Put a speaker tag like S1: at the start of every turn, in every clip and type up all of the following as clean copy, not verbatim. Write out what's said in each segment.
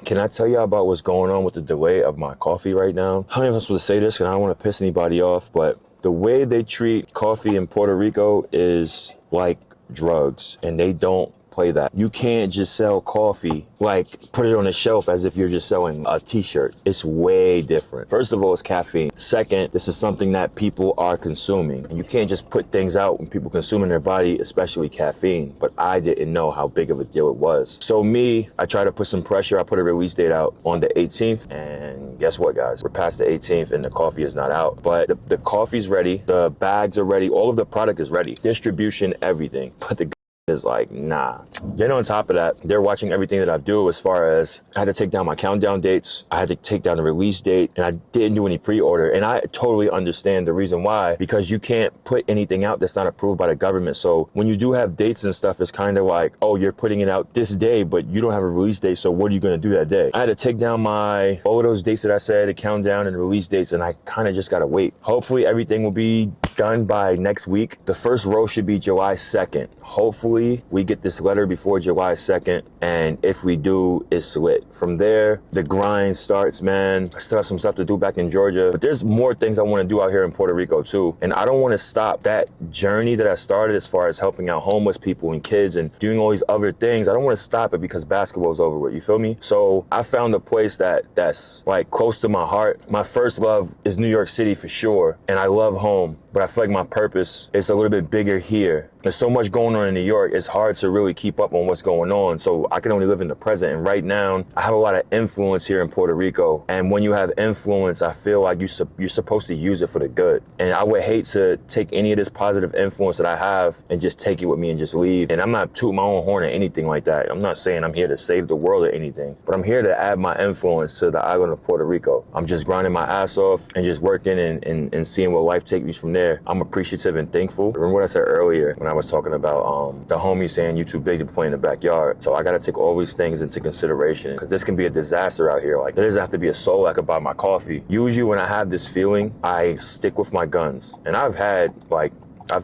S1: Can I tell you about what's going on with the delay of my coffee right now? I don't know if I'm supposed to say this, and I don't want to piss anybody off, but the way they treat coffee in Puerto Rico is like drugs, and they don't play that. You can't just sell coffee, like put it on a shelf as if you're just selling a t-shirt. It's way different. First of all, it's caffeine. Second, this is something that people are consuming. And you can't just put things out when people consume in their body, especially caffeine. But I didn't know how big of a deal it was. So I try to put some pressure. I put a release date out on the 18th. And guess what, guys? We're past the 18th and the coffee is not out. But the coffee's ready. The bags are ready. All of the product is ready. Distribution, everything. But the is like, nah. Then on top of that, they're watching everything that I do as far as I had to take down my countdown dates. I had to take down the release date, and I didn't do any pre-order. And I totally understand the reason why, because you can't put anything out that's not approved by the government. So when you do have dates and stuff, it's kind of like, oh, you're putting it out this day, but you don't have a release date. So what are you going to do that day? I had to take down all of those dates that I said, the countdown and the release dates, and I kind of just got to wait. Hopefully everything will be done by next week. The first row should be July 2nd. Hopefully we get this letter before July 2nd, and if we do, it's lit. From there, the grind starts, man. I still have some stuff to do back in Georgia, but there's more things I want to do out here in Puerto Rico too, and I don't want to stop that journey that I started as far as helping out homeless people and kids and doing all these other things. I don't want to stop it because basketball's over with, you feel me? So I found a place that's like close to my heart. My first love is New York City for sure, and I love home, but I feel like my purpose is a little bit bigger here. There's so much going on in New York, it's hard to really keep up on what's going on. So I can only live in the present. And right now, I have a lot of influence here in Puerto Rico. And when you have influence, I feel like you're supposed to use it for the good. And I would hate to take any of this positive influence that I have and just take it with me and just leave. And I'm not tooting my own horn or anything like that. I'm not saying I'm here to save the world or anything, but I'm here to add my influence to the island of Puerto Rico. I'm just grinding my ass off and just working and seeing what life takes me from there. I'm appreciative and thankful. Remember what I said earlier when I was talking about the homie saying you too big to play in the backyard. So I got to take all these things into consideration, because this can be a disaster out here. Like, there doesn't have to be a soul that could buy my coffee. Usually when I have this feeling, I stick with my guns. And I've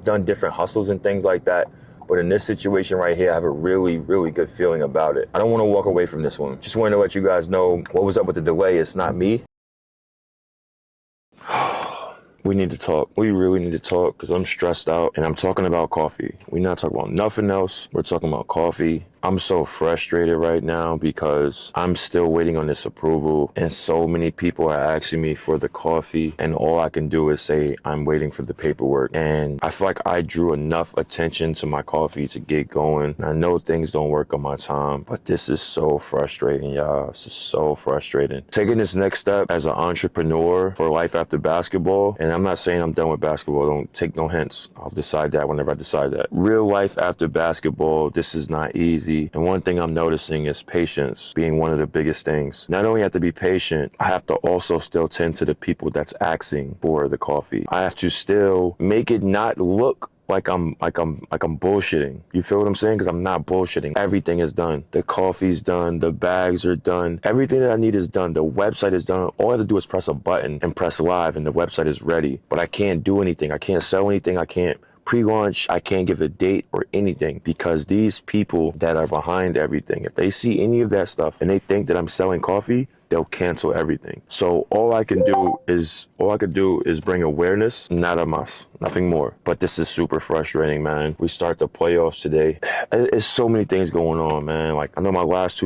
S1: done different hustles and things like that. But in this situation right here, I have a really, really good feeling about it. I don't want to walk away from this one. Just wanted to let you guys know what was up with the delay. It's not me. We need to talk. We really need to talk, because I'm stressed out and I'm talking about coffee. We're not talking about nothing else. We're talking about coffee. I'm so frustrated right now because I'm still waiting on this approval, and so many people are asking me for the coffee, and all I can do is say I'm waiting for the paperwork. And I feel like I drew enough attention to my coffee to get going. I know things don't work on my time, but this is so frustrating, y'all. This is so frustrating. Taking this next step as an entrepreneur for life after basketball, and I'm not saying I'm done with basketball. Don't take no hints. I'll decide that whenever I decide that. Real life after basketball, this is not easy. And one thing I'm noticing is patience being one of the biggest things. Not only have to be patient, I have to also still tend to the people that's asking for the coffee. I have to still make it not look like I'm bullshitting. You feel what I'm saying? Because I'm not bullshitting. Everything is done. The coffee's done. The bags are done. Everything that I need is done. The website is done. All I have to do is press a button and press live, and the website is ready. But I can't do anything. I can't sell anything. I can't pre-launch. I can't give a date or anything, because these people that are behind everything, if they see any of that stuff and they think that I'm selling coffee, they'll cancel everything. So all I can do is bring awareness, nada más, nothing more. But this is super frustrating, man. We start the playoffs today. It's so many things going on, man. Like, I know my last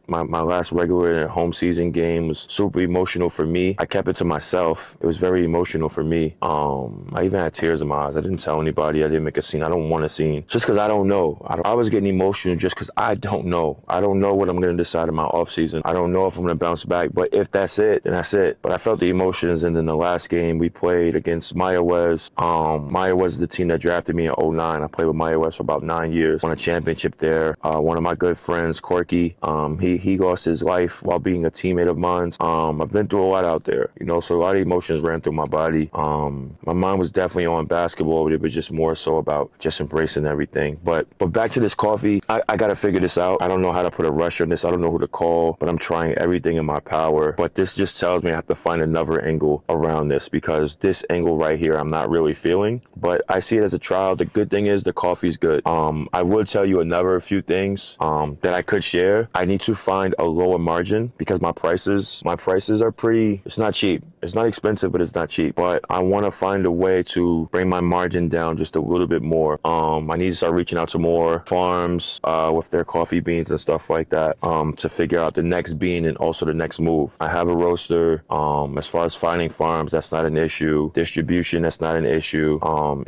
S1: my last regular and home season game was super emotional for me. I kept it to myself. It was very emotional for me. I even had tears in my eyes. I didn't tell anybody. I didn't make a scene. I don't want a scene, just because I don't know. I was getting emotional just because I don't know. I don't know what I'm going to decide in my off season. I don't know if I'm going to bounce back, but if that's it, then that's it. But I felt the emotions, and then the last game we played against Mayaguez. Mayaguez is the team that drafted me in '09. I played with Mayaguez for about 9 years. Won a championship there. One of my good friends, Corky, he lost his life while being a teammate of mine. I've been through a lot out there, so a lot of emotions ran through my body. My mind was definitely on basketball, but it was just more so about just embracing everything. But back to this coffee, I gotta figure this out. I don't know how to put a rush on this. I don't know who to call, but I'm trying everything in my power, but this just tells me I have to find another angle around this, because this angle right here I'm not really feeling, but I see it as a trial. The good thing is the coffee's good. I would tell you another few things that I could share. I need to find a lower margin because my prices are pretty, it's not cheap. It's not expensive, but it's not cheap. But I want to find a way to bring my margin down just a little bit more. I need to start reaching out to more farms with their coffee beans and stuff like that to figure out the next bean and also the next move. I have a roaster. As far as finding farms, that's not an issue. Distribution, that's not an issue.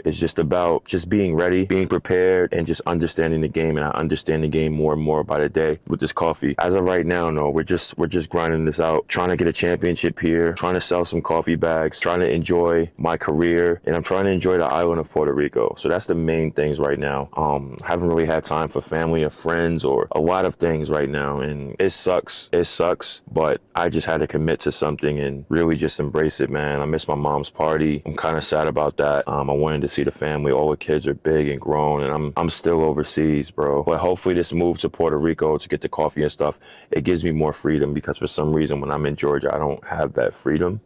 S1: It's just about just being ready, being prepared, and just understanding the game. And I understand the game more and more by the day with this coffee. As of right now, no, we're just grinding this out, trying to get a championship here, trying to sell some coffee bags, trying to enjoy my career, and I'm trying to enjoy the island of Puerto Rico. So that's the main things right now. I haven't really had time for family or friends or a lot of things right now, and it sucks, but I just had to commit to something and really just embrace it, man. I miss my mom's party. I'm kind of sad about that. I wanted to see the family. All the kids are big and grown, and I'm still overseas, bro. But hopefully this move to Puerto Rico to get the coffee and stuff, it gives me more freedom, because for some reason when I'm in Georgia, I don't have that freedom.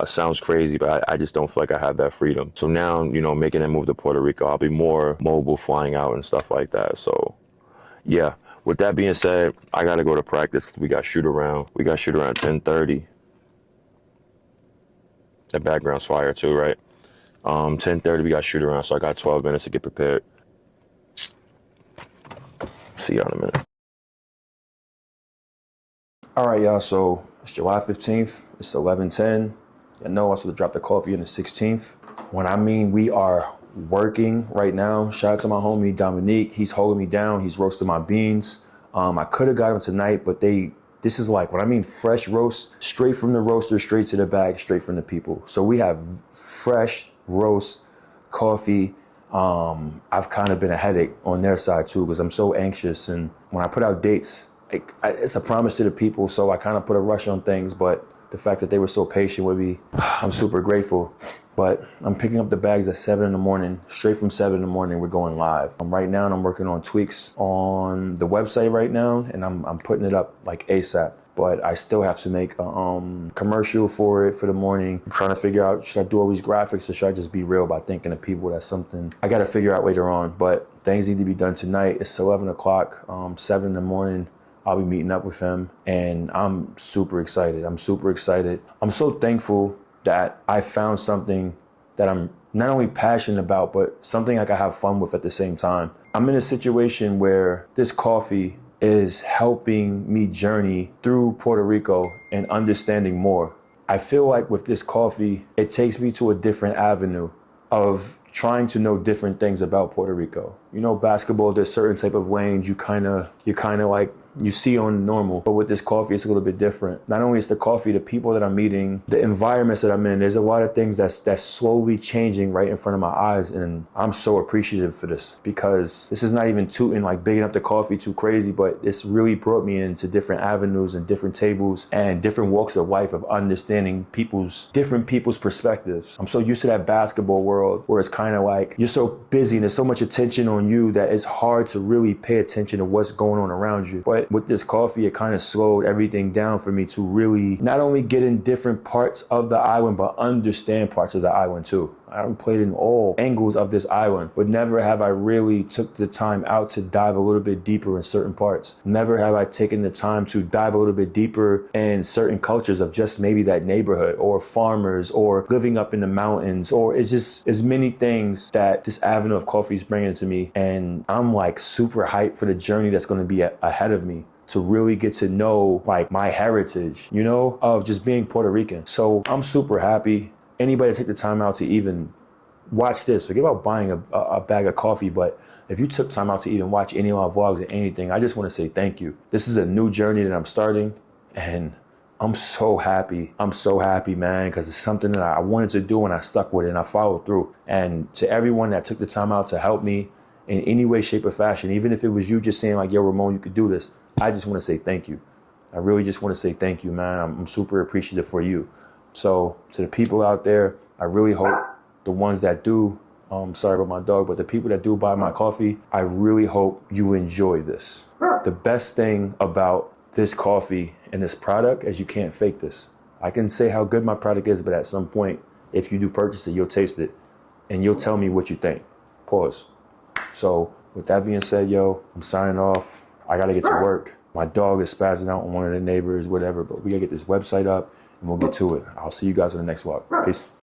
S1: Sounds crazy, but I just don't feel like I have that freedom. So now, making that move to Puerto Rico, I'll be more mobile flying out and stuff like that. So yeah, with that being said, I got to go to practice because we got shoot around. We got shoot around 10:30. That background's fire too, right? 10:30, we got shoot around, so I got 12 minutes to get prepared. See y'all in a minute. All right, y'all, so it's July 15th. It's 11:10. I know I was supposed to drop the coffee on the 16th. When I mean we are working right now, shout out to my homie Dominique. He's holding me down. He's roasting my beans. I could have got them tonight, but this is like, when I mean fresh roast, straight from the roaster, straight to the bag, straight from the people. So we have fresh roast coffee. I've kind of been a headache on their side too, because I'm so anxious. And when I put out dates, it's a promise to the people, so I kind of put a rush on things, but the fact that they were so patient with me, I'm super grateful. But I'm picking up the bags at 7 in the morning, straight from 7 in the morning, we're going live. Right now, I'm working on tweaks on the website right now, and I'm putting it up like ASAP. But I still have to make a commercial for it for the morning. I'm trying to figure out, should I do all these graphics, or should I just be real by thinking to people that's something I got to figure out later on. But things need to be done tonight. It's 11 o'clock, 7 in the morning. I'll be meeting up with him, and I'm super excited. I'm so thankful that I found something that I'm not only passionate about, but something I can have fun with at the same time. I'm in a situation where this coffee is helping me journey through Puerto Rico and understanding more. I feel like with this coffee, it takes me to a different avenue of trying to know different things about Puerto Rico. Basketball, there's certain type of lanes you kind of like you see on normal, but with this coffee, it's a little bit different. Not only is the coffee, the people that I'm meeting, the environments that I'm in, there's a lot of things that's slowly changing right in front of my eyes, and I'm so appreciative for this, because this is not even tooting, like bigging up the coffee too crazy, but it's really brought me into different avenues and different tables and different walks of life of understanding different people's perspectives. I'm so used to that basketball world where it's kind of like you're so busy and there's so much attention on you that it's hard to really pay attention to what's going on around you. But with this coffee, it kind of slowed everything down for me to really not only get in different parts of the island, but understand parts of the island too. I haven't played in all angles of this island, but never have I really took the time out to dive a little bit deeper in certain parts. Never have I taken the time to dive a little bit deeper in certain cultures of just maybe that neighborhood or farmers or living up in the mountains, or it's just as many things that this avenue of coffee is bringing to me. And I'm like super hyped for the journey that's going to be ahead of me, to really get to know like my heritage, of just being Puerto Rican. So I'm super happy. Anybody take the time out to even watch this, forget about buying a bag of coffee, but if you took time out to even watch any of my vlogs or anything, I just want to say thank you. This is a new journey that I'm starting, and I'm so happy. I'm so happy, man, because it's something that I wanted to do and I stuck with it and I followed through. And to everyone that took the time out to help me in any way, shape, or fashion, even if it was you just saying like, yo, Ramon, you could do this, I just want to say thank you. I really just want to say thank you, man. I'm super appreciative for you. So to the people out there, I really hope the ones that do, sorry about my dog, but the people that do buy my coffee, I really hope you enjoy this. The best thing about this coffee and this product as you can't fake this. I can say how good my product is, but at some point, if you do purchase it, you'll taste it and you'll tell me what you think. Pause. So with that being said, yo, I'm signing off. I gotta get to work. My dog is spazzing out on one of the neighbors, whatever, but we gotta get this website up and we'll get to it. I'll see you guys in the next vlog. Peace.